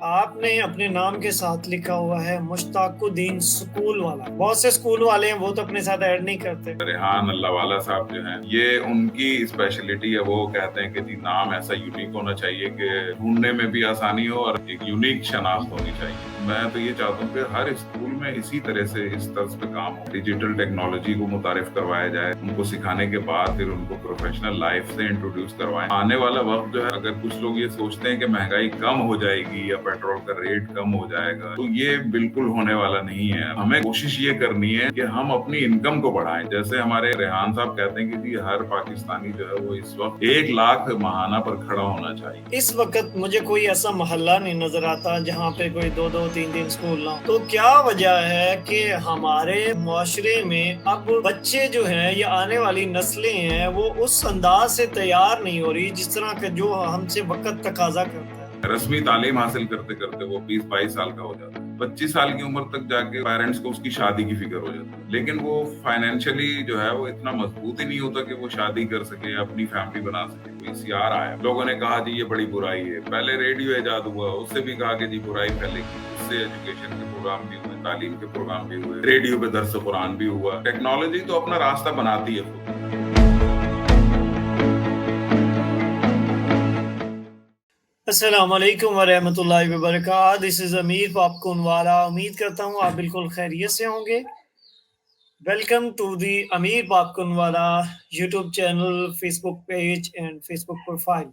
آپ نے اپنے نام کے ساتھ لکھا ہوا ہے مشتاق الدین اسکول والا. بہت سے اسکول والے ہیں وہ تو اپنے ساتھ ایڈ نہیں کرتے. ریحان اللہ والا صاحب جو ہیں یہ ان کی اسپیشلٹی ہے. وہ کہتے ہیں کہ جی نام ایسا یونیک ہونا چاہیے کہ ڈھونڈنے میں بھی آسانی ہو اور ایک یونیک شناخت ہونی چاہیے. میں تو یہ چاہتا ہوں کہ ہر اسکول میں اسی طرح سے اس طرز پہ کام ہو. ڈیجیٹل ٹیکنالوجی کو متعارف کروایا جائے, ان کو سکھانے کے بعد پھر ان کو پروفیشنل لائف سے انٹروڈیوس کروائیں. آنے والا وقت جو ہے اگر کچھ لوگ یہ سوچتے ہیں کہ مہنگائی کم ہو جائے گی یا پیٹرول کا ریٹ کم ہو جائے گا, تو یہ بالکل ہونے والا نہیں ہے. ہمیں کوشش یہ کرنی ہے کہ ہم اپنی انکم کو بڑھائیں. جیسے ہمارے ریحان صاحب کہتے ہیں کہ جی ہر پاکستانی جو ہے وہ اس وقت 1 لاکھ ماہانہ پر کھڑا ہونا چاہیے. اس وقت مجھے کوئی ایسا محلہ نہیں نظر آتا جہاں پہ کوئی 2 3 اسکول نہ ہو. تو کیا وجہ ہے کہ ہمارے معاشرے میں اب بچے جو ہیں یا آنے والی نسلیں ہیں وہ اس انداز سے تیار نہیں ہو رہی جس طرح کا جو ہم سے وقت تقاضا کرتا ہے. رسمی تعلیم حاصل کرتے کرتے وہ 20-22 سال کا ہو جاتا ہے. 25 سال کی عمر تک جا کے پیرنٹس کو اس کی شادی کی فکر ہو جاتی ہے, لیکن وہ فائنینشلی جو ہے وہ اتنا مضبوط ہی نہیں ہوتا کہ وہ شادی کر سکے, اپنی فیملی بنا سکے. VCR آیا, لوگوں نے کہا جی یہ بڑی برائی ہے. پہلے ریڈیو ایجاد ہوا, اس سے بھی کہا کہ جی برائی پھیلے گی. اس سے ایجوکیشن کے پروگرام بھی ہوئے, تعلیم کے پروگرام بھی ہوئے, ریڈیو پہ درس قرآن بھی ہوا. ٹیکنالوجی تو اپنا راستہ بناتی ہے خود. السلام علیکم ورحمۃ اللہ وبرکاتہ. دس از امیر پاپکون والا. امید کرتا ہوں آپ بالکل خیریت سے ہوں گے. Welcome to the Amir popcorn والا YouTube channel, Facebook page and Facebook profile.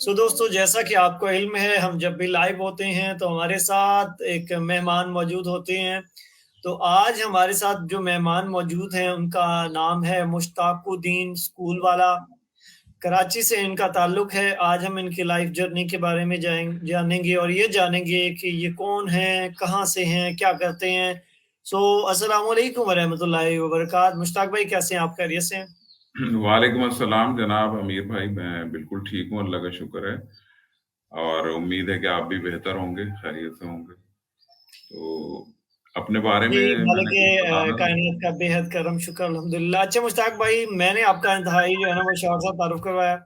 So دوستو, جیسا کہ آپ کو علم ہے ہم جب بھی لائیو ہوتے ہیں تو ہمارے ساتھ ایک مہمان موجود ہوتے ہیں. تو آج ہمارے ساتھ جو مہمان موجود ہیں ان کا نام ہے مشتاق الدین اسکول والا. کراچی سے ان کا تعلق ہے. آج ہم ان کی لائف جرنی کے بارے میں جانیں گے اور یہ جانیں گے کہ یہ کون ہیں, کہاں سے ہیں, کیا کرتے ہیں. سو السلام علیکم ورحمۃ اللہ وبرکاتہ. مشتاق بھائی کیسے ہیں آپ؟ خیریت سے ہیں؟ وعلیکم السلام جناب امیر بھائی, میں بالکل ٹھیک ہوں, اللہ کا شکر ہے, اور امید ہے کہ آپ بھی بہتر ہوں گے, خیریت سے ہوں گے. تو اپنے بارے میں مالک کائنات کا بے حد کرم شکر الحمدللہ. اچھا مشتاق بھائی, میں نے آپ کا انتہائی جو ہے نا وہ شوہر صاحب تعارف کروایا,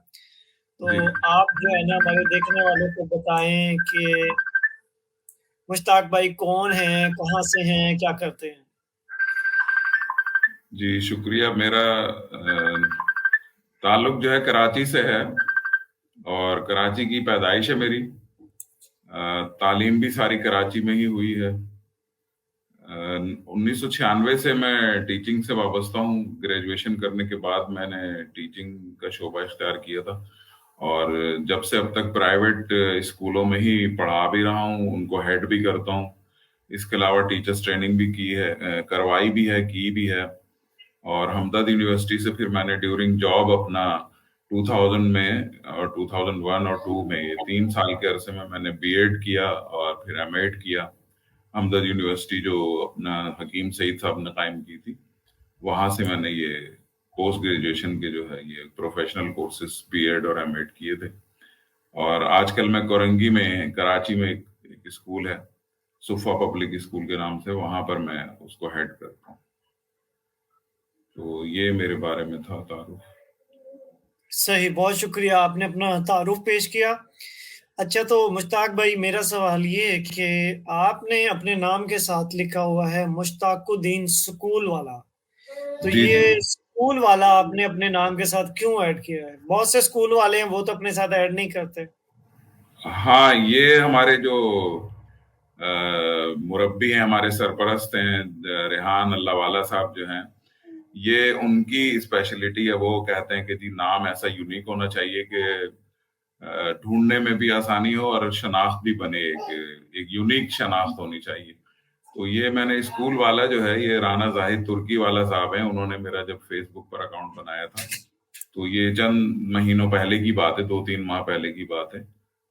تو آپ جو ہے نا ہمارے دیکھنے والوں کو بتائیں کہ مشتاق بھائی کون ہیں, کہاں سے ہیں, کیا کرتے ہیں. جی شکریہ. میرا تعلق جو ہے کراچی سے ہے, اور کراچی کی پیدائش ہے میری. تعلیم بھی ساری کراچی میں ہی ہوئی ہے. 1996 سے میں ٹیچنگ سے وابستہ ہوں. گریجویشن کرنے کے بعد میں نے ٹیچنگ کا شعبہ اختیار کیا تھا, اور جب سے اب تک پرائیویٹ اسکولوں میں ہی پڑھا بھی رہا ہوں, ان کو ہیڈ بھی کرتا ہوں. اس کے علاوہ ٹیچرز ٹریننگ بھی کی ہے, کروائی بھی ہے, کی بھی ہے. اور ہمدرد یونیورسٹی سے پھر میں نے ڈیورنگ جاب اپنا 2000 میں اور 2001 اور 2 میں, یہ 3 سال کے عرصے میں نے بی ایڈ کیا اور پھر ایم ایڈ کیا. ہمدرد یونیورسٹی جو اپنا حکیم سعید صاحب نے قائم کی تھی, وہاں سے میں نے یہ پوسٹ گریجویشن کے جو ہے یہ پروفیشنل کورسز بی ایڈ اور ایم ایڈ کیے تھے. اور آج کل میں کورنگی میں کراچی میں ایک اسکول ہے صفا پبلک اسکول کے نام سے, وہاں پر میں اس کو ہیڈ کرتا ہوں. تو یہ میرے بارے میں تھا تعارف. صحیح, بہت شکریہ, آپ نے اپنا تعارف پیش کیا. اچھا تو مشتاق بھائی, میرا سوال یہ ہے کہ آپ نے اپنے نام کے ساتھ لکھا ہوا ہے مشتاق الدین اسکول والا, تو یہ اسکول والا آپ نے اپنے نام کے ساتھ کیوں ایڈ کیا ہے؟ بہت سے اسکول والے ہیں وہ تو اپنے ساتھ ایڈ نہیں کرتے. ہاں, یہ ہمارے جو مربی ہیں, ہمارے سرپرست ہیں ریحان اللہ والا صاحب جو ہیں, یہ ان کی اسپیشلٹی ہے. وہ کہتے ہیں کہ جی نام ایسا یونیک ہونا چاہیے کہ ڈھونڈنے میں بھی آسانی ہو اور شناخت بھی بنے, ایک یونیک شناخت ہونی چاہیے. تو یہ میں نے اسکول والا جو ہے, یہ رانا زاہد ترکی والا صاحب ہیں, انہوں نے میرا جب فیس بک پر اکاؤنٹ بنایا تھا, تو یہ چند مہینوں پہلے کی بات ہے, 2-3 ماہ پہلے کی بات ہے.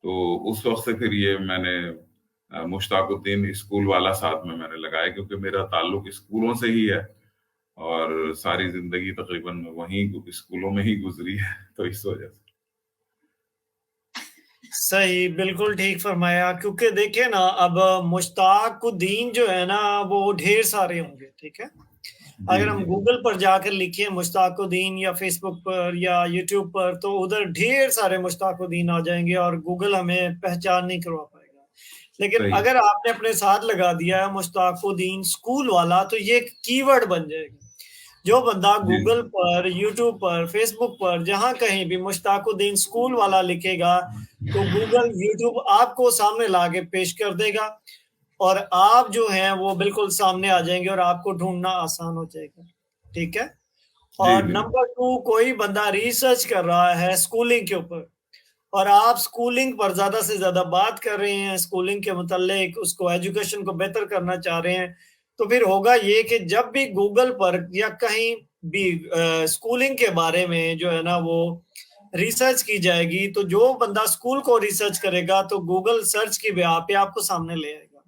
تو اس وقت سے پھر یہ میں نے مشتاق الدین اسکول والا ساتھ میں نے لگایا, کیونکہ میرا تعلق اسکولوں سے ہی ہے اور ساری زندگی تقریباً وہیں اسکولوں میں ہی گزری ہے, تو اس وجہ سے. صحیح, بالکل ٹھیک فرمایا. کیونکہ دیکھیں نا, اب مشتاق الدین جو ہے نا وہ ڈھیر سارے ہوں گے, ٹھیک ہے. اگر ہم گوگل پر جا کر لکھیں مشتاق الدین یا فیس بک پر یا یوٹیوب پر, تو ادھر ڈھیر سارے مشتاق الدین آ جائیں گے اور گوگل ہمیں پہچان نہیں کروا پائے گا. لیکن صحیح اگر آپ نے اپنے ساتھ لگا دیا ہے مشتاق الدین اسکول والا تو یہ ایک کی ورڈ بن جائے گا. جو بندہ جی گوگل پر، یوٹیوب پر، فیس بک پر جہاں کہیں بھی مشتاق الدین اسکول والا لکھے گا تو گوگل، یوٹیوب آپ کو سامنے لا کے پیش کر دے گا، اور آپ جو ہیں وہ بالکل سامنے آ جائیں گے اور آپ کو ڈھونڈنا آسان ہو جائے گا. ٹھیک ہے. جی اور بالکل. نمبر 2، کوئی بندہ ریسرچ کر رہا ہے اسکولنگ کے اوپر اور آپ اسکولنگ پر زیادہ سے زیادہ بات کر رہے ہیں، اسکولنگ کے متعلق اس کو ایجوکیشن کو بہتر کرنا چاہ رہے ہیں، تو پھر ہوگا یہ کہ جب بھی گوگل پر یا کہیں بھی اسکولنگ کے بارے میں جو ہے نا وہ ریسرچ کی جائے گی تو جو بندہ اسکول کو ریسرچ کرے گا تو گوگل سرچ کی بنا پہ آپ کو سامنے لے آئے گا.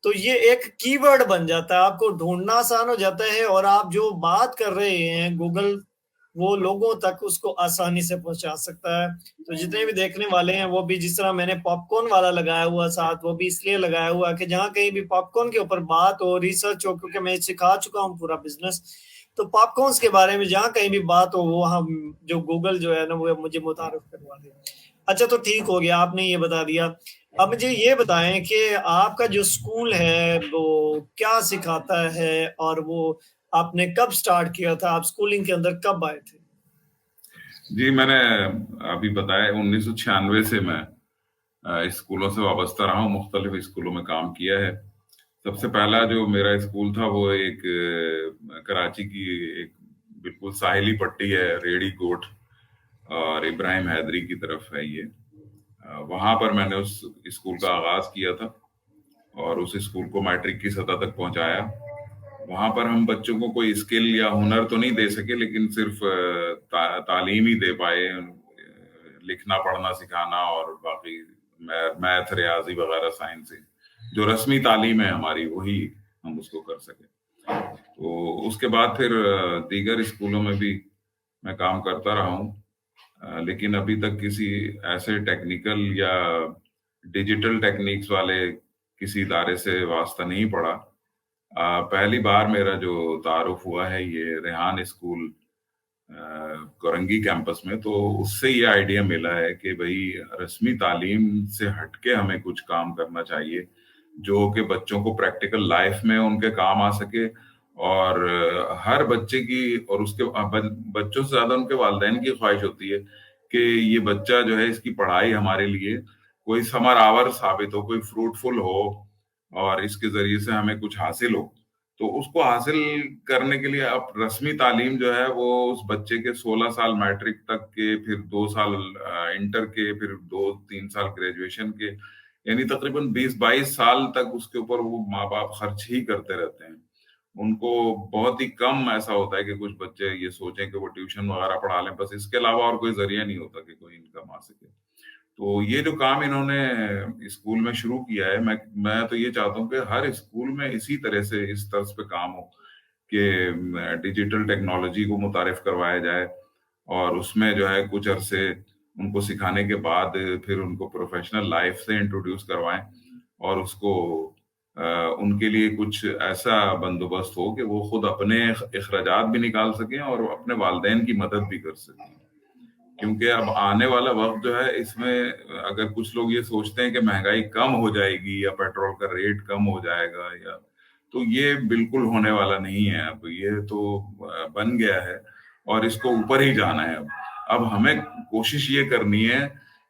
تو یہ ایک کی ورڈ بن جاتا ہے، آپ کو ڈھونڈنا آسان ہو جاتا ہے، اور آپ جو بات کر رہے ہیں گوگل وہ لوگوں تک اس کو آسانی سے پہنچا سکتا ہے. تو جتنے بھی دیکھنے والے ہیں وہ بھی، جس طرح میں نے پاپ کارن والا لگایا ہوا ساتھ، وہ بھی اس لیے لگایا ہوا کہ جہاں کہیں بھی پاپ کارن کے اوپر بات ہو، ریسرچ ہو، کیونکہ میں سکھا چکا ہوں پورا بزنس، تو پاپ کارنس کے بارے میں جہاں کہیں بھی بات ہو وہ ہم جو گوگل جو ہے نا وہ مجھے متعارف کروا دے. اچھا تو ٹھیک ہو گیا، آپ نے یہ بتا دیا. اب مجھے یہ بتائیں کہ آپ کا جو اسکول ہے وہ کیا سکھاتا ہے، اور وہ آپ نے کب سٹارٹ کیا تھا، آپ اسکولنگ کے اندر کب آئے تھے؟ جی میں نے ابھی بتایا 1996 سے میں اسکولوں سے وابستہ رہا ہوں، مختلف اسکولوں میں کام کیا ہے. سب سے پہلا جو میرا اسکول تھا وہ ایک کراچی کی ایک بالکل ساحلی پٹی ہے، ریڑی کوٹ اور ابراہیم حیدری کی طرف ہے یہ. وہاں پر میں نے اس اسکول کا آغاز کیا تھا اور اس اسکول کو میٹرک کی سطح تک پہنچایا. وہاں پر ہم بچوں کو کوئی اسکل یا ہنر تو نہیں دے سکے، لیکن صرف تعلیم ہی دے پائے، لکھنا پڑھنا سکھانا اور باقی میتھ، ریاضی وغیرہ، سائنس جو رسمی تعلیم ہے ہماری وہی ہم اس کو کر سکیں. تو اس کے بعد پھر دیگر اسکولوں میں بھی میں کام کرتا رہا ہوں، لیکن ابھی تک کسی ایسے ٹیکنیکل یا ڈیجیٹل ٹیکنیکس والے کسی ادارے سے واسطہ نہیں پڑا. پہلی بار میرا جو تعارف ہوا ہے یہ ریحان اسکول کورنگی کیمپس میں، تو اس سے یہ آئیڈیا ملا ہے کہ بھئی رسمی تعلیم سے ہٹ کے ہمیں کچھ کام کرنا چاہیے جو کہ بچوں کو پریکٹیکل لائف میں ان کے کام آ سکے، اور ہر بچے کی اور اس کے بچوں سے زیادہ ان کے والدین کی خواہش ہوتی ہے کہ یہ بچہ جو ہے اس کی پڑھائی ہمارے لیے کوئی ثمر آور ثابت ہو، کوئی فروٹفل ہو، اور اس کے ذریعے سے ہمیں کچھ حاصل ہو. تو اس کو حاصل کرنے کے لیے اب رسمی تعلیم جو ہے وہ اس بچے کے 16 سال میٹرک تک کے، پھر 2 سال انٹر کے، پھر 2-3 سال گریجویشن کے، یعنی تقریباً 20-22 سال تک اس کے اوپر وہ ماں باپ خرچ ہی کرتے رہتے ہیں. ان کو بہت ہی کم ایسا ہوتا ہے کہ کچھ بچے یہ سوچیں کہ وہ ٹیوشن وغیرہ پڑھا لیں، بس اس کے علاوہ اور کوئی ذریعہ نہیں ہوتا کہ کوئی انکم آ سکے. تو یہ جو کام انہوں نے اسکول میں شروع کیا ہے، میں تو یہ چاہتا ہوں کہ ہر اسکول میں اسی طرح سے اس طرز پہ کام ہو کہ ڈیجیٹل ٹیکنالوجی کو متعارف کروایا جائے، اور اس میں جو ہے کچھ عرصے ان کو سکھانے کے بعد پھر ان کو پروفیشنل لائف سے انٹروڈیوس کروائیں، اور اس کو ان کے لیے کچھ ایسا بندوبست ہو کہ وہ خود اپنے اخراجات بھی نکال سکیں اور اپنے والدین کی مدد بھی کر سکیں. کیونکہ اب آنے والا وقت جو ہے اس میں اگر کچھ لوگ یہ سوچتے ہیں کہ مہنگائی کم ہو جائے گی یا پیٹرول کا ریٹ کم ہو جائے گا، یا تو یہ بالکل ہونے والا نہیں ہے. اب یہ تو بن گیا ہے اور اس کو اوپر ہی جانا ہے. اب ہمیں کوشش یہ کرنی ہے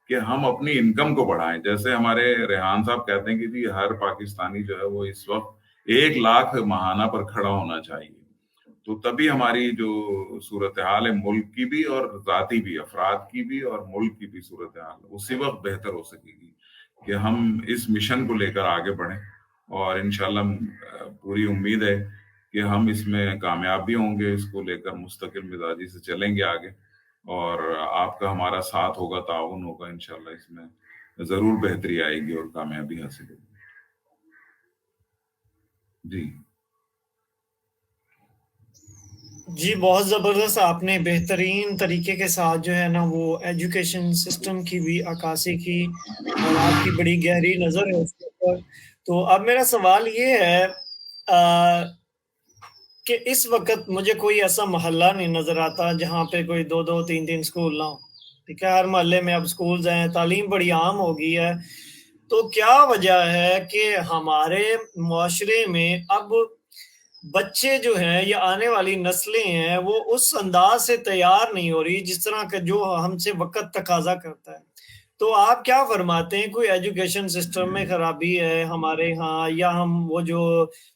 کہ ہم اپنی انکم کو بڑھائیں. جیسے ہمارے ریحان صاحب کہتے ہیں کہ جی ہر پاکستانی جو ہے وہ اس وقت 1 لاکھ ماہانہ پر کھڑا ہونا چاہیے. تو تبھی ہماری جو صورتحال ہے ملک کی بھی اور ذاتی بھی، افراد کی بھی اور ملک کی بھی صورتحال اسی وقت بہتر ہو سکے گی کہ ہم اس مشن کو لے کر آگے بڑھیں. اور انشاءاللہ پوری امید ہے کہ ہم اس میں کامیاب بھی ہوں گے، اس کو لے کر مستقل مزاجی سے چلیں گے آگے، اور آپ کا ہمارا ساتھ ہوگا، تعاون ہوگا، انشاءاللہ اس میں ضرور بہتری آئے گی اور کامیابی حاصل ہوگی. جی جی بہت زبردست، آپ نے بہترین طریقے کے ساتھ جو ہے نا وہ ایجوکیشن سسٹم کی بھی عکاسی کی، اور آپ کی بڑی گہری نظر ہے اس کے اوپر. تو اب میرا سوال یہ ہے کہ اس وقت مجھے کوئی ایسا محلہ نہیں نظر آتا جہاں پہ کوئی 2-2 3-3 اسکول نہ ہو. ٹھیک ہے، ہر محلے میں اب اسکولز ہیں، تعلیم بڑی عام ہو گئی ہے. تو کیا وجہ ہے کہ ہمارے معاشرے میں اب بچے جو ہیں یا آنے والی نسلیں ہیں وہ اس انداز سے تیار نہیں ہو رہی جس طرح کا جو ہم سے وقت تقاضا کرتا ہے؟ تو آپ کیا فرماتے ہیں، کوئی ایجوکیشن سسٹم میں خرابی ہے ہمارے ہاں، یا ہم وہ جو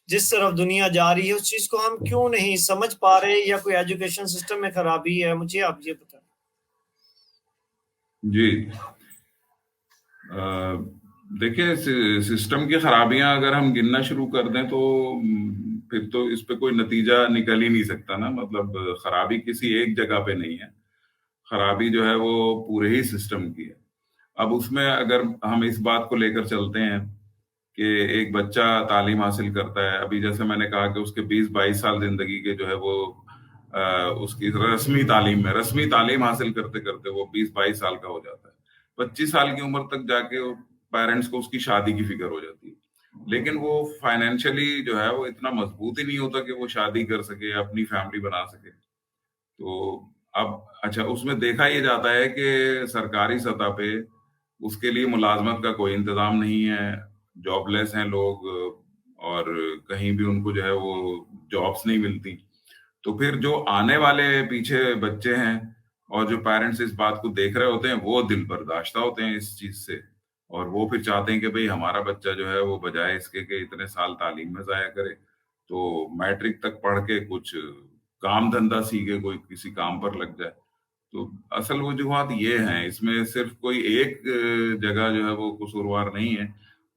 جس طرف دنیا جا رہی ہے اس چیز کو ہم کیوں نہیں سمجھ پا رہے، یا کوئی ایجوکیشن سسٹم میں خرابی ہے؟ مجھے آپ یہ بتائیں۔ جی دیکھیں، سسٹم کی خرابیاں اگر ہم گننا شروع کر دیں تو پھر تو اس پہ کوئی نتیجہ نکل ہی نہیں سکتا نا. مطلب خرابی کسی ایک جگہ پہ نہیں ہے، خرابی جو ہے وہ پورے ہی سسٹم کی ہے. اب اس میں اگر ہم اس بات کو لے کر چلتے ہیں کہ ایک بچہ تعلیم حاصل کرتا ہے، ابھی جیسے میں نے کہا کہ اس کے 20-22 سال زندگی کے جو ہے وہ اس کی رسمی تعلیم حاصل کرتے کرتے وہ 20-22 سال کا ہو جاتا ہے. 25 سال کی عمر تک جا کے پیرنٹس کو اس کی شادی کی فکر ہو جاتی ہے، لیکن وہ فائنینشلی جو ہے وہ اتنا مضبوط ہی نہیں ہوتا کہ وہ شادی کر سکے، اپنی فیملی بنا سکے. تو اب اچھا، اس میں دیکھا یہ جاتا ہے کہ سرکاری سطح پہ اس کے لیے ملازمت کا کوئی انتظام نہیں ہے، جاب لیس ہیں لوگ، اور کہیں بھی ان کو جو ہے وہ جابس نہیں ملتی. تو پھر جو آنے والے پیچھے بچے ہیں اور جو پیرنٹس اس بات کو دیکھ رہے ہوتے ہیں وہ دل برداشتہ ہوتے ہیں اس چیز سے، اور وہ پھر چاہتے ہیں کہ بھئی ہمارا بچہ جو ہے وہ بجائے اس کے کہ اتنے سال تعلیم میں ضائع کرے تو میٹرک تک پڑھ کے کچھ کام دھندا سیکھے، کوئی کسی کام پر لگ جائے. تو اصل وجوہات یہ ہیں، اس میں صرف کوئی ایک جگہ جو ہے وہ قصوروار نہیں ہے.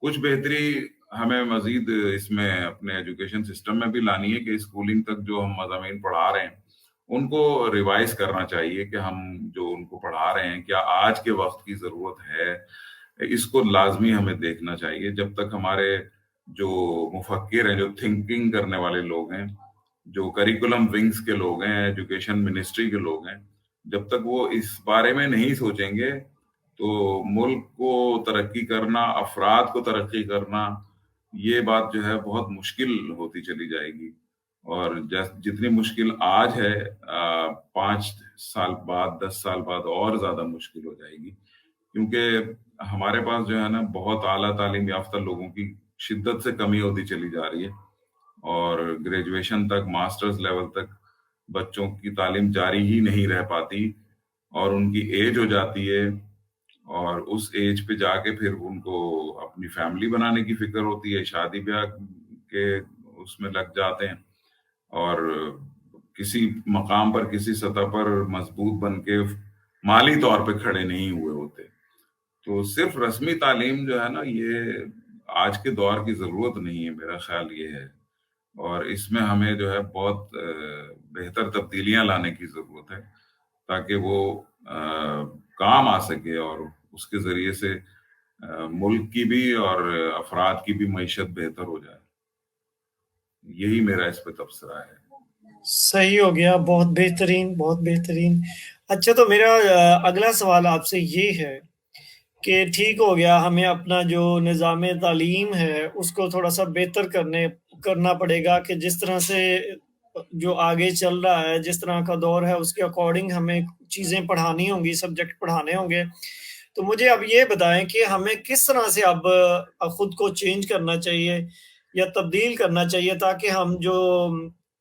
کچھ بہتری ہمیں مزید اس میں اپنے ایجوکیشن سسٹم میں بھی لانی ہے کہ اسکولنگ تک جو ہم مضامین پڑھا رہے ہیں ان کو ریوائز کرنا چاہیے کہ ہم جو ان کو پڑھا رہے ہیں کیا آج کے وقت کی ضرورت ہے. اس کو لازمی ہمیں دیکھنا چاہیے. جب تک ہمارے جو مفکر ہیں، جو تھنکنگ کرنے والے لوگ ہیں، جو کریکولم ونگز کے لوگ ہیں، ایجوکیشن منسٹری کے لوگ ہیں، جب تک وہ اس بارے میں نہیں سوچیں گے تو ملک کو ترقی کرنا، افراد کو ترقی کرنا، یہ بات جو ہے بہت مشکل ہوتی چلی جائے گی. اور جتنی مشکل آج ہے 5 سال بعد، 10 سال بعد اور زیادہ مشکل ہو جائے گی، کیونکہ ہمارے پاس جو ہے نا بہت اعلیٰ تعلیم یافتہ لوگوں کی شدت سے کمی ہوتی چلی جا رہی ہے، اور گریجویشن تک، ماسٹرز لیول تک بچوں کی تعلیم جاری ہی نہیں رہ پاتی، اور ان کی ایج ہو جاتی ہے، اور اس ایج پہ جا کے پھر ان کو اپنی فیملی بنانے کی فکر ہوتی ہے، شادی بیاہ کے اس میں لگ جاتے ہیں، اور کسی مقام پر، کسی سطح پر مضبوط بن کے مالی طور پہ کھڑے نہیں ہوئے ہوتے. تو صرف رسمی تعلیم جو ہے نا یہ آج کے دور کی ضرورت نہیں ہے، میرا خیال یہ ہے. اور اس میں ہمیں جو ہے بہت بہتر تبدیلیاں لانے کی ضرورت ہے تاکہ وہ کام آ سکے، اور اس کے ذریعے سے ملک کی بھی اور افراد کی بھی معیشت بہتر ہو جائے. یہی میرا اس پہ تبصرہ ہے. صحیح ہو گیا، بہت بہترین، بہت بہترین. اچھا، تو میرا اگلا سوال آپ سے یہ ہے کہ ٹھیک ہو گیا، ہمیں اپنا جو نظام تعلیم ہے اس کو تھوڑا سا بہتر کرنا پڑے گا، کہ جس طرح سے جو آگے چل رہا ہے، جس طرح کا دور ہے اس کے اکارڈنگ ہمیں چیزیں پڑھانی ہوں گی، سبجیکٹ پڑھانے ہوں گے. تو مجھے اب یہ بتائیں کہ ہمیں کس طرح سے اب خود کو چینج کرنا چاہیے یا تبدیل کرنا چاہیے تاکہ ہم جو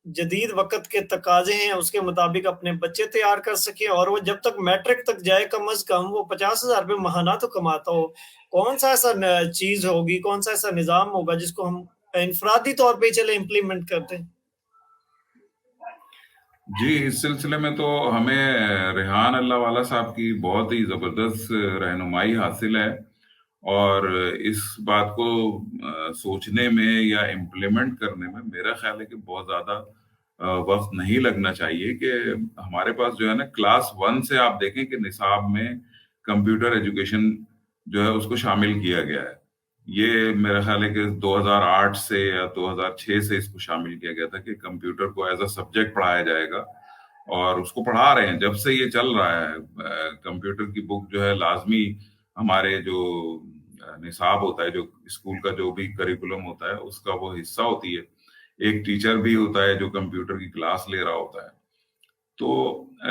جدید وقت کے تقاضے ہیں اس کے مطابق اپنے بچے تیار کر سکیں، اور وہ جب تک میٹرک تک جائے کم از کم وہ 50,000 روپے ماہانہ تو کماتا ہو. کون سا ایسا چیز ہوگی، کون سا ایسا نظام ہوگا جس کو ہم انفرادی طور پہ چلے امپلیمنٹ کرتے ہیں؟ جی، اس سلسلے میں تو ہمیں ریحان اللہ والا صاحب کی بہت ہی زبردست رہنمائی حاصل ہے، اور اس بات کو سوچنے میں یا امپلیمنٹ کرنے میں میرا خیال ہے کہ بہت زیادہ وقت نہیں لگنا چاہیے. کہ ہمارے پاس جو ہے نا کلاس 1 سے آپ دیکھیں کہ نصاب میں کمپیوٹر ایجوکیشن جو ہے اس کو شامل کیا گیا ہے. یہ میرا خیال ہے کہ 2008 سے یا 2006 سے اس کو شامل کیا گیا تھا کہ کمپیوٹر کو ایز اے سبجیکٹ پڑھایا جائے گا، اور اس کو پڑھا رہے ہیں. جب سے یہ چل رہا ہے کمپیوٹر کی بک جو ہے لازمی ہمارے جو نصاب ہوتا ہے، جو اسکول کا جو بھی کریکولم ہوتا ہے اس کا وہ حصہ ہوتی ہے. ایک ٹیچر بھی ہوتا ہے جو کمپیوٹر کی کلاس لے رہا ہوتا ہے. تو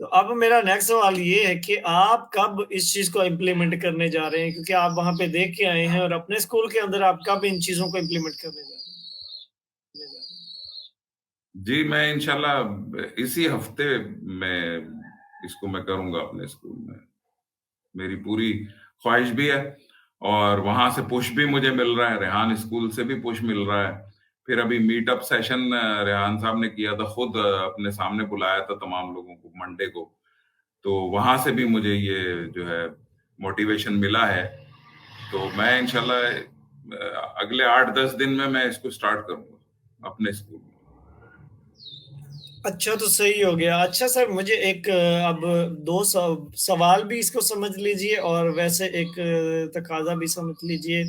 تو اب میرا نیکسٹ سوال یہ ہے کہ آپ کب اس چیز کو امپلیمنٹ کرنے جا رہے ہیں، کیونکہ آپ وہاں پہ دیکھ کے آئے ہیں، اور اپنے اسکول کے اندر آپ کب ان چیزوں کو امپلیمنٹ کرنے جا رہے جی میں انشاءاللہ اسی ہفتے میں اس کو میں کروں گا اپنے اسکول میں. میری پوری خواہش بھی ہے، اور وہاں سے پش بھی مجھے مل رہا ہے، ریحان اسکول سے بھی پش مل رہا ہے. پھر ابھی میٹ اپ سیشن ریحان صاحب نے کیا تھا، خود اپنے سامنے بلایا تھا تمام لوگوں کو منڈے کو، تو وہاں سے بھی مجھے یہ جو ہے موٹیویشن ملا ہے. تو میں انشاءاللہ اگلے 8-10 دن میں اس کو سٹارٹ کروں گا اپنے اسکول میں. اچھا، تو صحیح ہو گیا. اچھا سر، مجھے ایک اب دو سوال بھی اس کو سمجھ لیجئے، اور ویسے ایک تقاضا بھی سمجھ لیجئے.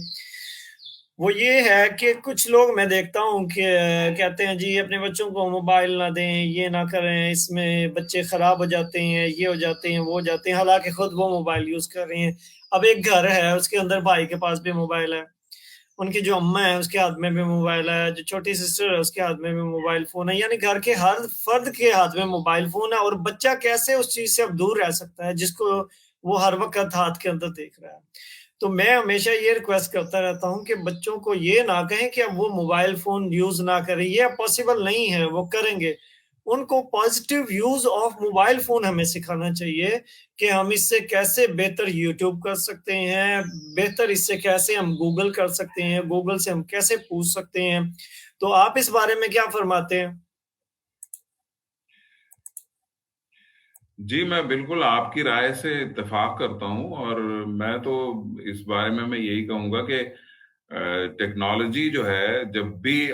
وہ یہ ہے کہ کچھ لوگ میں دیکھتا ہوں کہ کہتے ہیں جی اپنے بچوں کو موبائل نہ دیں، یہ نہ کریں، اس میں بچے خراب ہو جاتے ہیں، یہ ہو جاتے ہیں، وہ ہو جاتے ہیں، حالانکہ خود وہ موبائل یوز کر رہے ہیں. اب ایک گھر ہے، اس کے اندر بھائی کے پاس بھی موبائل ہے، ان کی جو اماں ہے اس کے ہاتھ میں بھی موبائل ہے، جو چھوٹی سسٹر ہے اس کے ہاتھ میں بھی موبائل فون ہے، یعنی گھر کے ہر فرد کے ہاتھ میں موبائل فون ہے. اور بچہ کیسے اس چیز سے اب دور رہ سکتا ہے جس کو وہ ہر وقت ہاتھ کے اندر دیکھ رہا ہے؟ تو میں ہمیشہ یہ ریکویسٹ کرتا رہتا ہوں کہ بچوں کو یہ نہ کہیں کہ اب وہ موبائل فون یوز نہ کریں، یہ پاسبل نہیں ہے، وہ کریں گے. ان کو positive use of mobile phone ہمیں سکھانا چاہیے کہ ہم اس سے کیسے بہتر یوٹیوب کر سکتے ہیں، بہتر اس سے کیسے ہم گوگل کر سکتے ہیں، گوگل سے ہم کیسے پوچھ سکتے ہیں. تو آپ اس بارے میں کیا فرماتے ہیں؟ جی میں بالکل آپ کی رائے سے اتفاق کرتا ہوں، اور میں تو اس بارے میں یہی کہوں گا کہ ٹیکنالوجی جو ہے جب بھی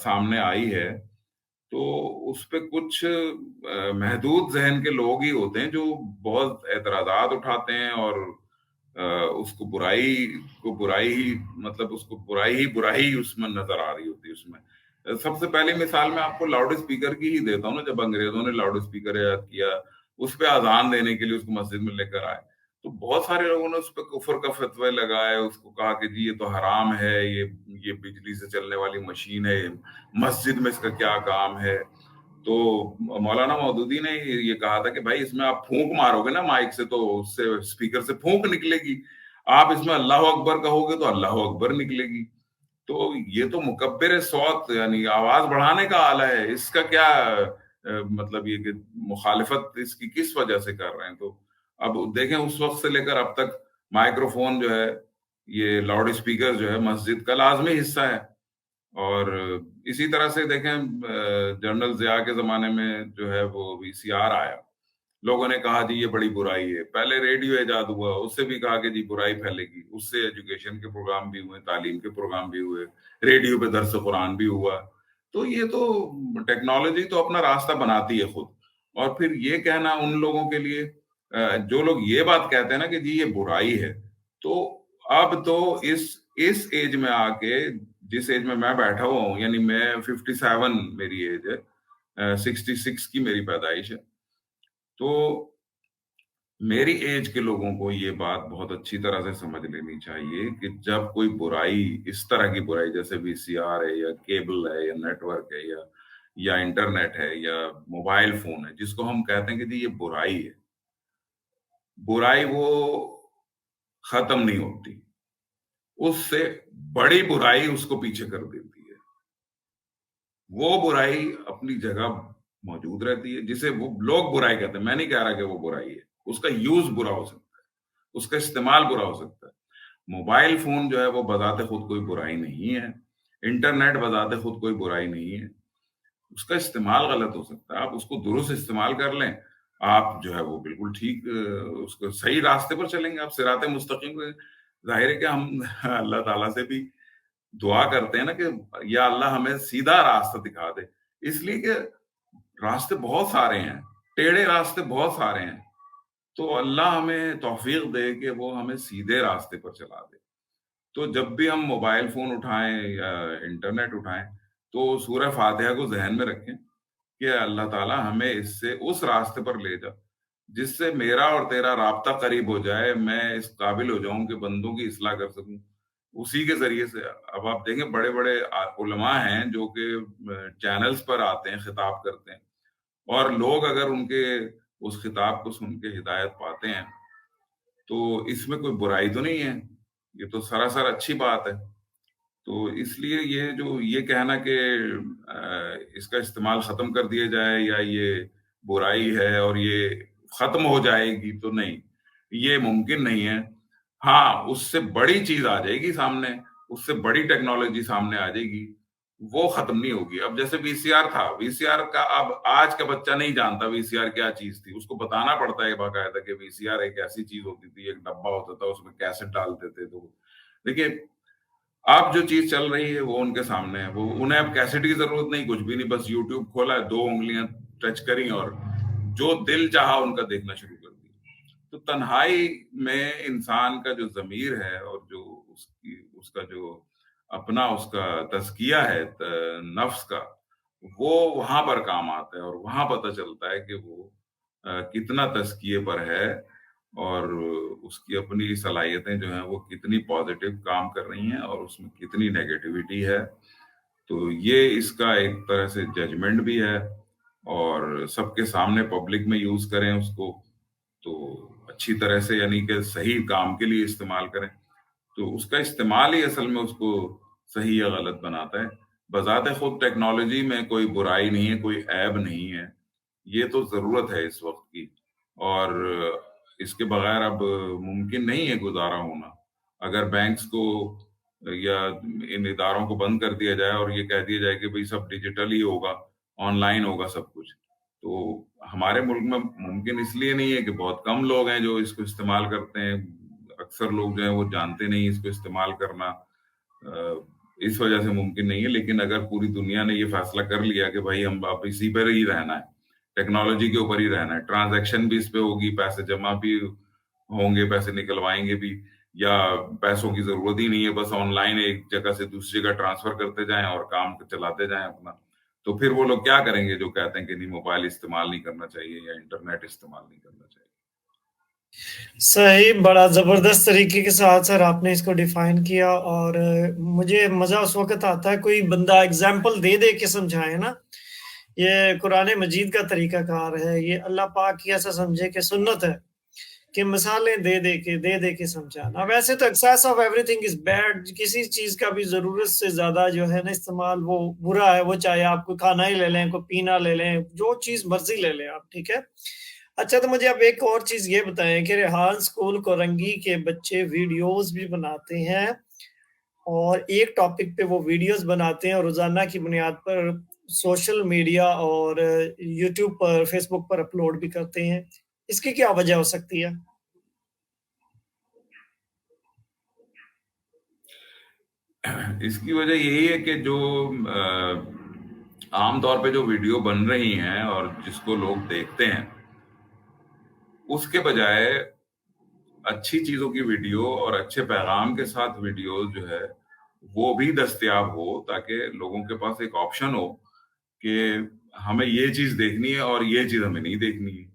سامنے آئی ہے، تو اس پہ کچھ محدود ذہن کے لوگ ہی ہوتے ہیں جو بہت اعتراضات اٹھاتے ہیں، اور اس کو برائی ہی مطلب اس کو برائی اس میں نظر آ رہی ہوتی ہے. اس میں سب سے پہلی مثال میں آپ کو لاؤڈ اسپیکر کی ہی دیتا ہوں نا. جب انگریزوں نے لاؤڈ اسپیکر ایجاد کیا، اس پہ اذان دینے کے لیے اس کو مسجد میں لے کر آئے، تو بہت سارے لوگوں نے اس پہ کفر کا فتوی لگائے، اس کو کہا کہ جی یہ تو حرام ہے، یہ بجلی سے چلنے والی مشین ہے، مسجد میں اس کا کیا کام ہے. تو مولانا مودودی نے یہ کہا تھا کہ بھائی اس میں آپ پھونک مارو گے نا مائک سے، تو اس سے اسپیکر سے پھونک نکلے گی. آپ اس میں اللہ اکبر کہو گے تو اللہ اکبر نکلے گی. تو یہ تو مکبر صوت یعنی آواز بڑھانے کا آلہ ہے، اس کا کیا مطلب یہ کہ مخالفت اس کی کس وجہ سے کر رہے ہیں. تو اب دیکھیں اس وقت سے لے کر اب تک مائکرو فون جو ہے، یہ لاؤڈ اسپیکر جو ہے مسجد کا لازمی حصہ ہے. اور اسی طرح سے دیکھیں جنرل ضیاء کے زمانے میں جو ہے وہ وی سی آر آیا، لوگوں نے کہا جی یہ بڑی برائی ہے. پہلے ریڈیو ایجاد ہوا، اس سے بھی کہا کہ جی برائی پھیلے گی، اس سے ایجوکیشن کے پروگرام بھی ہوئے، تعلیم کے پروگرام بھی ہوئے، ریڈیو پہ درس قرآن بھی ہوا. تو یہ تو ٹیکنالوجی تو اپنا راستہ بناتی ہے خود. اور پھر یہ کہنا ان لوگوں کے لیے جو لوگ یہ بات کہتے ہیں نا کہ جی یہ برائی ہے، تو اب تو اس ایج میں آ کے، جس ایج میں بیٹھا ہوا ہوں، یعنی میں 57 میری ایج ہے، 66 کی میری پیدائش ہے، تو میری ایج کے لوگوں کو یہ بات بہت اچھی طرح سے سمجھ لینی چاہیے کہ جب کوئی برائی، اس طرح کی برائی جیسے وی سی آر ہے یا کیبل ہے یا نیٹ ورک ہے یا انٹرنیٹ ہے یا موبائل فون ہے، جس کو ہم کہتے ہیں کہ جی یہ برائی ہے، برائی وہ ختم نہیں ہوتی، اس سے بڑی برائی اس کو پیچھے کر دیتی ہے. وہ برائی اپنی جگہ موجود رہتی ہے، جسے وہ لوگ برائی کہتے ہیں. میں نہیں کہہ رہا کہ وہ برائی ہے، اس کا یوز برا ہو سکتا ہے، اس کا استعمال برا ہو سکتا ہے. موبائل فون جو ہے وہ بذات خود کوئی برائی نہیں ہے، انٹرنیٹ بذات خود کوئی برائی نہیں ہے، اس کا استعمال غلط ہو سکتا ہے. آپ اس کو درست استعمال کر لیں، آپ جو ہے وہ بالکل ٹھیک اس کو صحیح راستے پر چلیں گے، آپ صراط مستقیم پہ. ظاہر ہے کہ ہم اللہ تعالیٰ سے بھی دعا کرتے ہیں نا کہ یا اللہ ہمیں سیدھا راستہ دکھا دے، اس لیے کہ راستے بہت سارے ہیں، ٹیڑھے راستے بہت سارے ہیں. تو اللہ ہمیں توفیق دے کہ وہ ہمیں سیدھے راستے پر چلا دے. تو جب بھی ہم موبائل فون اٹھائیں یا انٹرنیٹ اٹھائیں، تو سورہ فاتحہ کو ذہن میں رکھیں کہ اللہ تعالیٰ ہمیں اس سے اس راستے پر لے جا جس سے میرا اور تیرا رابطہ قریب ہو جائے، میں اس قابل ہو جاؤں کہ بندوں کی اصلاح کر سکوں. اسی کے ذریعے سے اب آپ دیکھیں بڑے بڑے علماء ہیں جو کہ چینلز پر آتے ہیں، خطاب کرتے ہیں، اور لوگ اگر ان کے اس خطاب کو سن کے ہدایت پاتے ہیں، تو اس میں کوئی برائی تو نہیں ہے، یہ تو سراسر اچھی بات ہے۔ تو اس لیے یہ کہنا کہ اس کا استعمال ختم کر دیا جائے یا یہ برائی ہے اور یہ ختم ہو جائے گی، تو نہیں، یہ ممکن نہیں ہے۔ ہاں، اس سے بڑی چیز آ جائے گی سامنے، اس سے بڑی ٹیکنالوجی سامنے آ جائے گی، وہ ختم نہیں ہوگی۔ اب جیسے وی سی آر تھا، وی سی آر کا اب آج کا بچہ نہیں جانتا وی سی آر کیا چیز تھی، اس کو بتانا پڑتا ہے باقاعدہ کہ وی سی آر ایک ایسی چیز ہوتی تھی، ایک ڈبہ ہوتا تھا، اس میں کیسٹ ڈالتے تھے۔ تو دیکھیے، اب جو چیز چل رہی ہے وہ ان کے سامنے ہے، وہ انہیں اب کیسٹ کی ضرورت نہیں، کچھ بھی نہیں، بس یوٹیوب کھولا ہے، 2 انگلیاں ٹچ کریں اور جو دل چاہا ان کا دیکھنا شروع کر دیا۔ تو تنہائی میں انسان کا جو ضمیر ہے اور جو اس کا جو اپنا اس کا تزکیہ ہے نفس کا، وہ وہاں پر کام آتا ہے اور وہاں پتہ چلتا ہے کہ وہ کتنا تزکیے پر ہے اور اس کی اپنی صلاحیتیں جو ہیں وہ کتنی پازیٹیو کام کر رہی ہیں اور اس میں کتنی نیگیٹیوٹی ہے۔ تو یہ اس کا ایک طرح سے ججمنٹ بھی ہے، اور سب کے سامنے پبلک میں یوز کریں اس کو تو اچھی طرح سے، یعنی کہ صحیح کام کے لیے استعمال کریں، تو اس کا استعمال ہی اصل میں اس کو صحیح یا غلط بناتا ہے۔ بذات خود ٹیکنالوجی میں کوئی برائی نہیں ہے، کوئی عیب نہیں ہے، یہ تو ضرورت ہے اس وقت کی، اور اس کے بغیر اب ممکن نہیں ہے گزارا ہونا۔ اگر بینکس کو یا ان اداروں کو بند کر دیا جائے اور یہ کہہ دیا جائے کہ بھئی سب ڈیجیٹل ہی ہوگا، آن لائن ہوگا سب کچھ، تو ہمارے ملک میں ممکن اس لیے نہیں ہے کہ بہت کم لوگ ہیں جو اس کو استعمال کرتے ہیں، اکثر لوگ جو ہیں وہ جانتے نہیں اس کو استعمال کرنا، اس وجہ سے ممکن نہیں ہے۔ لیکن اگر پوری دنیا نے یہ فیصلہ کر لیا کہ بھائی ہم اب اسی پر ہی رہنا ہے، ٹیکنالوجی کے اوپر ہی رہنا ہے، ٹرانزیکشن بھی اس پہ ہوگی، پیسے جمع بھی ہوں گے، پیسے نکلوائیں گے بھی، یا پیسوں کی ضرورت ہی نہیں ہے، بس آن لائن ایک جگہ سے دوسری جگہ ٹرانسفر کرتے جائیں اور کام چلاتے جائیں اپنا، تو پھر وہ لوگ کیا کریں گے جو کہتے ہیں کہ نہیں موبائل استعمال نہیں کرنا چاہیے یا انٹرنیٹ استعمال نہیں کرنا چاہیے؟ صحیح، بڑا زبردست طریقے کے ساتھ سر آپ نے اس کو ڈیفائن کیا، اور مجھے مزہ اس وقت آتا ہے کوئی بندہ ایگزامپل دے دے کے سمجھائے نا۔ یہ قرآن مجید کا طریقہ کار ہے، یہ اللہ پاک کی ایسا سمجھے کہ سنت ہے کہ مثالیں دے دے کے سمجھانا۔ ویسے تو access of every thing is bad, کسی چیز کا بھی ضرورت سے زیادہ جو ہے نا استعمال وہ برا ہے، وہ چاہے آپ کو کھانا ہی لے لیں، کوئی پینا لے لیں، جو چیز مرضی لے لیں آپ، ٹھیک ہے۔ اچھا، تو مجھے اب ایک اور چیز یہ بتائیں کہ ریحان اسکول کورنگی کے بچے ویڈیوز بھی بناتے ہیں، اور ایک ٹاپک پہ وہ ویڈیوز بناتے ہیں اور روزانہ کی بنیاد پر سوشل میڈیا اور یوٹیوب پر، فیس بک پر اپلوڈ بھی کرتے ہیں، اس کی کیا وجہ ہو سکتی ہے؟ اس کی وجہ یہی ہے کہ جو عام طور پہ جو ویڈیو بن رہی ہیں اور جس کو لوگ دیکھتے ہیں، اس کے بجائے اچھی چیزوں کی ویڈیو اور اچھے پیغام کے ساتھ ویڈیو جو ہے وہ بھی دستیاب ہو، تاکہ لوگوں کے پاس ایک آپشن ہو کہ ہمیں یہ چیز دیکھنی ہے اور یہ چیز ہمیں نہیں دیکھنی ہے۔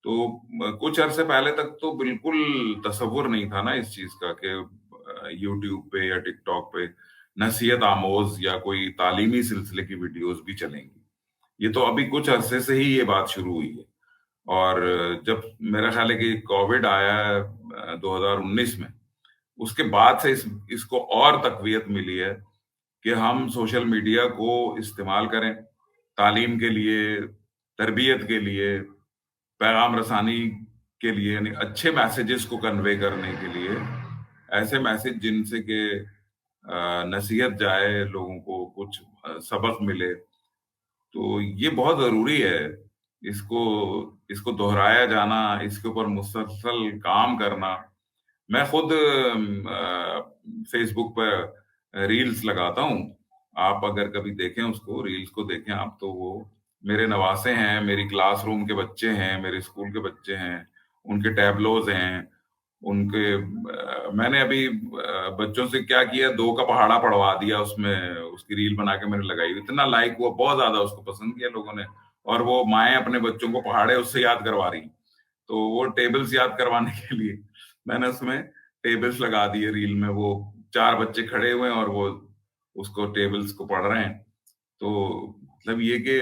تو کچھ عرصے پہلے تک تو بالکل تصور نہیں تھا نا اس چیز کا کہ یوٹیوب پہ یا ٹک ٹاک پہ نصیحت آموز یا کوئی تعلیمی سلسلے کی ویڈیوز بھی چلیں گی۔ یہ تو ابھی کچھ عرصے سے ہی یہ بات شروع ہوئی ہے، اور جب میرا خیال ہے کہ کووڈ آیا ہے 2019 میں، اس کے بعد سے اس کو اور تقویت ملی ہے کہ ہم سوشل میڈیا کو استعمال کریں تعلیم کے لیے، تربیت کے لیے، پیغام رسانی کے لیے، یعنی اچھے میسیجز کو کنوے کرنے کے لیے، ایسے میسیج جن سے کہ نصیحت جائے، لوگوں کو کچھ سبق ملے، تو یہ بہت ضروری ہے۔ اس کو دہرایا جانا، اس کے اوپر مسلسل کام کرنا۔ میں خود فیس بک پہ ریلز لگاتا ہوں، آپ اگر کبھی دیکھیں اس کو، ریلز کو دیکھیں آپ، تو وہ میرے نواسے ہیں، میری کلاس روم کے بچے ہیں، میرے اسکول کے بچے ہیں، ان کے ٹیبلوز ہیں، ان کے میں نے ابھی بچوں سے کیا کیا، 2 کا پہاڑا پڑھوا دیا، اس میں اس کی ریل بنا کے میں نے لگائی، اتنا لائک ہوا، بہت زیادہ اس کو پسند کیا لوگوں نے، اور وہ مائیں اپنے بچوں کو پہاڑے اس سے یاد کروا رہی ہیں۔ تو وہ ٹیبلز یاد کروانے کے لیے میں نے اس میں ٹیبلز لگا دیے ریل میں، وہ 4 بچے کھڑے ہوئے ہیں اور وہ اس کو ٹیبلز کو پڑھ رہے ہیں۔ تو مطلب یہ کہ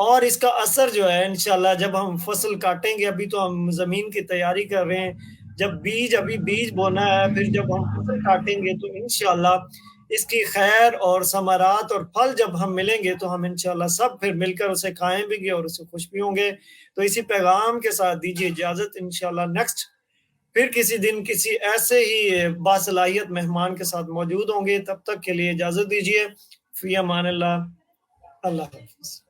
اور اس کا اثر جو ہے انشاءاللہ جب ہم فصل کاٹیں گے، ابھی تو ہم زمین کی تیاری کر رہے ہیں، جب ابھی بیج بونا ہے، پھر جب ہم فصل کاٹیں گے تو انشاءاللہ اس کی خیر اور ثمرات اور پھل جب ہم ملیں گے تو ہم انشاءاللہ سب پھر مل کر اسے کھائیں بھی گے اور اسے خوش بھی ہوں گے۔ تو اسی پیغام کے ساتھ دیجیے اجازت، انشاءاللہ نیکسٹ پھر کسی دن کسی ایسے ہی باصلاحیت مہمان کے ساتھ موجود ہوں گے، تب تک کے لیے اجازت دیجیے، فی امان اللہ، اللہ حافظ۔